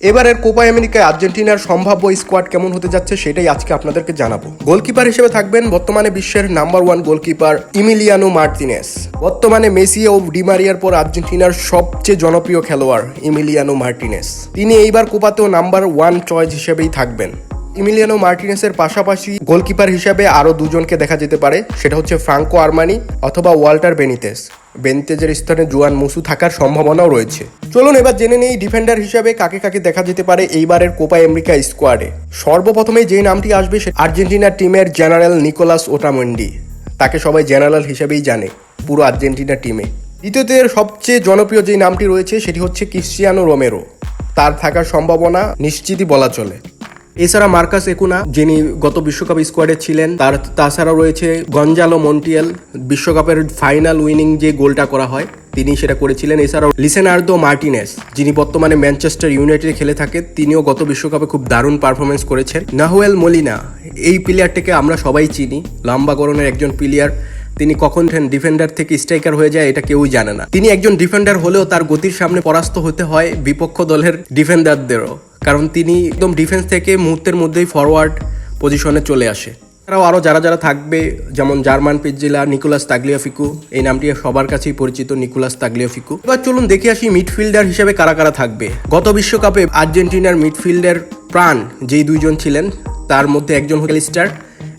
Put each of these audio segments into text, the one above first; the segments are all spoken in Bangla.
এবারের কোপা আমেরিকায় আর্জেন্টিনার সম্ভাব্য স্কোয়াড কেমন হতে যাচ্ছে সেটাই আজকে আপনাদেরকে জানাবো। গোলকিপার হিসেবে থাকবেন বর্তমানে বিশ্বের নাম্বার 1 গোলকিপার ইমিলিয়ানো মার্টিনেস। বর্তমানে মেসি ও ডিমারিয়ার পর আর্জেন্টিনার সবচেয়ে জনপ্রিয় খেলোয়াড় ইমিলিয়ানো মার্টিনেস। তিনি এইবার কোপাতেও নাম্বার 1 চয়েস হিসেবেই থাকবেন। ইমিলিয়ানো মার্টিনেসের পাশাপাশি গোলকিপার হিসাবে আরও দুজনকে দেখা যেতে পারে, সেটা হচ্ছে ফ্রাঙ্কো আরমানি অথবা ওয়াল্টার বেনিতেজের স্থানে জুয়ান মুসু থাকার সম্ভাবনাও রয়েছে। চলুন এবার জেনে নেই ডিফেন্ডার হিসাবে কাকে কাকে দেখা যেতে পারে এইবারের কোপা আমেরিকা স্কোয়াডে। সর্বপ্রথমে যে নামটি আসবে সে আর্জেন্টিনার টিমের জেনারেল নিকোলাস ওটামেন্ডি। তাকে সবাই জেনারেল হিসেবেই জানে পুরো আর্জেন্টিনা টিমে। দ্বিতীয়তে সবচেয়ে জনপ্রিয় যে নামটি রয়েছে সেটি হচ্ছে ক্রিস্টিয়ানো রোমেরো। তার থাকার সম্ভাবনা নিশ্চিতই বলা চলে। এছাড়া মার্কাস একুনা, যিনি গত বিশ্বকাপ স্কোয়াডে ছিলেন, তাছাড়াও রয়েছে গঞ্জালো মন্টিয়েল। বিশ্বকাপের ফাইনাল উইনিং যে গোলটা করা হয় তিনি সেটা করেছিলেন। এছাড়াও লিসেনার্দো মার্টিনেস, যিনি বর্তমানে ম্যানচেস্টার ইউনাইটেডে খেলে থাকে, তিনিও গত বিশ্বকাপে খুব দারুণ পারফরমেন্স করেছেন। নাহুয়েল মলিনা, এই প্লেয়ারটিকে আমরা সবাই চিনি, লম্বা গড়নের একজন প্লেয়ার। তিনি কখন ডিফেন্ডার থেকে স্ট্রাইকার হয়ে যায় এটা কেউই জানে না। তিনি একজন ডিফেন্ডার হলেও তার গতির সামনে পরাস্ত হতে হয় বিপক্ষ দলের ডিফেন্ডারদেরও, কারণ তিনি একদম ডিফেন্স থেকে মুহূর্তের মধ্যেই ফরওয়ার্ড পজিশনে চলে আসে। এছাড়াও আরও যারা থাকবে, যেমন জার্মান পিৎজিলা নিকোলাস তাগলিয়াফিকো, এই নামটি সবার কাছেই পরিচিত, নিকোলাস তাগলিয়াফিকো। এবার চলুন দেখে আসি মিডফিল্ডার হিসেবে কারা কারা থাকবে। গত বিশ্বকাপে আর্জেন্টিনার মিডফিল্ডের প্রাণ যেই দুইজন ছিলেন, তার মধ্যে একজন ম্যাকঅ্যালিস্টার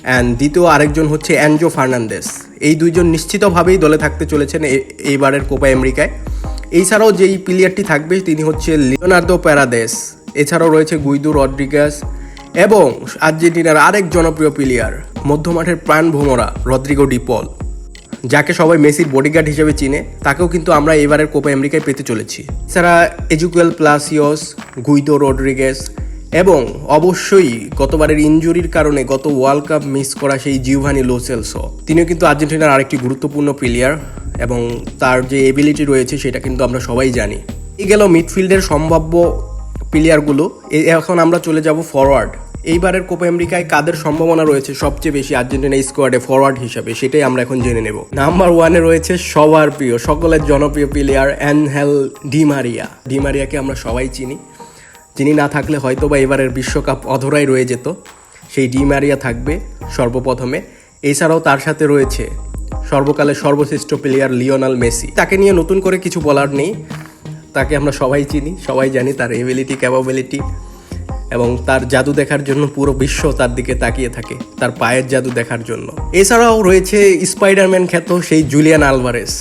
অ্যান্ড দ্বিতীয় আরেকজন হচ্ছে অ্যানজো ফার্নান্দেস। এই দুইজন নিশ্চিতভাবেই দলে থাকতে চলেছেন এইবারের কোপা আমেরিকায়। এছাড়াও যেই প্লেয়ারটি থাকবে তিনি হচ্ছে লিওনার্দো প্যারাদেস। এছাড়াও রয়েছে গুইদো রদ্রিগেজ এবং আর্জেন্টিনার আরেক জনপ্রিয় প্লেয়ার মধ্যমাঠের প্রাণ ভোমরা রদ্রিগো ডি পল, যাকে সবাই মেসির বডিগার্ড হিসেবে চিনে। তাকেও কিন্তু আমরা এবারের কোপা আমেরিকায় পেতে চলেছি। এছাড়া এজুকুয়েল প্লাসিওস, গুইদো রদ্রিগেজ এবং অবশ্যই গতবারের ইনজুরির কারণে গত ওয়ার্ল্ড কাপ মিস করা সেই জিওভানি লো সেলসো, তিনিও কিন্তু আর্জেন্টিনার আরেকটি গুরুত্বপূর্ণ প্লেয়ার এবং তার যে এবিলিটি রয়েছে সেটা কিন্তু আমরা সবাই জানি। এই গেল মিডফিল্ডের সম্ভাব্য প্লেয়ারগুলো। এখন আমরা চলে যাব ফরওয়ার্ড। এইবারের কোপা আমেরিকায় কাদের সম্ভাবনা রয়েছে সবচেয়ে বেশি আর্জেন্টিনা স্কোয়াডে ফরওয়ার্ড হিসাবে, সেটাই আমরা এখন জেনে নেব। নাম্বার 1-এ রয়েছে সবার প্রিয়, সকলের জনপ্রিয় প্লেয়ার অ্যানহেল ডিমারিয়াকে আমরা সবাই চিনি। যিনি না থাকলে হয়তো বা এবারের বিশ্বকাপ অধরাই রয়ে যেত। সেই ডিমারিয়া থাকবে সর্বপ্রথমে। এছাড়াও তার সাথে রয়েছে সর্বকালের সর্বশ্রেষ্ঠ প্লেয়ার লিওনেল মেসি। তাকে নিয়ে নতুন করে কিছু বলার নেই, তাকে আমরা সবাই চিনি, সবাই জানি তার এবিলিটি, ক্যাপাবিলিটি এবং তার জাদু দেখার জন্য পুরো বিশ্ব তার দিকে তাকিয়ে থাকে, তার পায়ের জাদু দেখার জন্য। এছাড়াও রয়েছে স্পাইডারম্যান খ্যাত সেই জুলিয়ান আলভারেজ,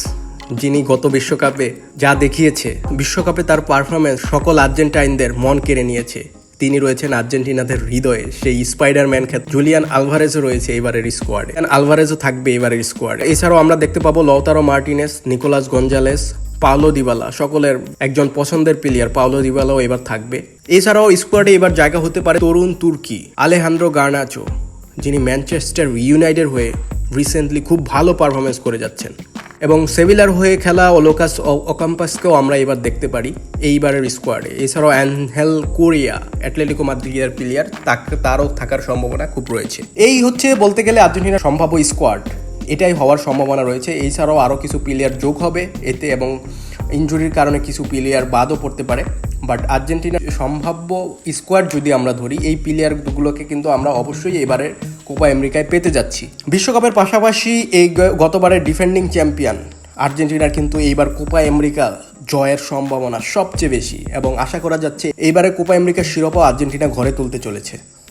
যিনি গত বিশ্বকাপে যা দেখিয়েছে, বিশ্বকাপে তার পারফরমেন্স সকল আর্জেন্টাইনদের মন কেড়ে নিয়েছে। তিনি রয়েছেন আর্জেন্টিনাদের হৃদয়ে। সেই স্পাইডারম্যান খ্যাত জুলিয়ান আলভারেজও রয়েছে এবারের স্কোয়াডে, আলভারেজও থাকবে এবারের স্কোয়াডে। এছাড়াও আমরা দেখতে পাবো Lautaro Martinez, Nicolas Gonzalez, Paulo Dybala, সকলের একজন পছন্দের প্লেয়ার পাওলো দিবালাও এবার থাকবে। এছাড়াও স্কোয়াডে এবার জায়গা হতে পারে তরুণ তুর্কি আলেহান্দ্রো গার্নাচো, যিনি ম্যানচেস্টার ইউনাইটেড হয়ে রিসেন্টলি খুব ভালো পারফরমেন্স করে যাচ্ছেন, এবং সেভিলার হয়ে খেলা লোকাস ওকাম্পাসকেও আমরা এবার দেখতে পারি এইবারের স্কোয়াডে। এছাড়াও অ্যানহেল কোরিয়া, অ্যাটলেটিকো মাদ্রিদের প্লেয়ার, তারও থাকার সম্ভাবনা খুব রয়েছে। এই হচ্ছে বলতে গেলে আর্জেন্টিনার সম্ভাব্য স্কোয়াড, এটাই হওয়ার সম্ভাবনা রয়েছে। এছাড়াও আরও কিছু প্লেয়ার যোগ হবে এতে, এবং ইনজুরির কারণে কিছু প্লেয়ার বাদও পড়তে পারে। বাট আর্জেন্টিনার সম্ভাব্য স্কোয়াড যদি আমরা ধরি, এই প্লেয়ারগুলোকে কিন্তু আমরা অবশ্যই এবারের কোপা আমেরিকায় পেতে যাচ্ছি। বিশ্বকাপের পাশাপাশি এই গতবারের ডিফেন্ডিং চ্যাম্পিয়ন আর্জেন্টিনার কিন্তু এইবার কোপা আমেরিকা জয়ের সম্ভাবনা সবচেয়ে বেশি, এবং আশা করা যাচ্ছে এইবারের কোপা আমেরিকার শিরোপা আর্জেন্টিনা ঘরে তুলতে চলেছে।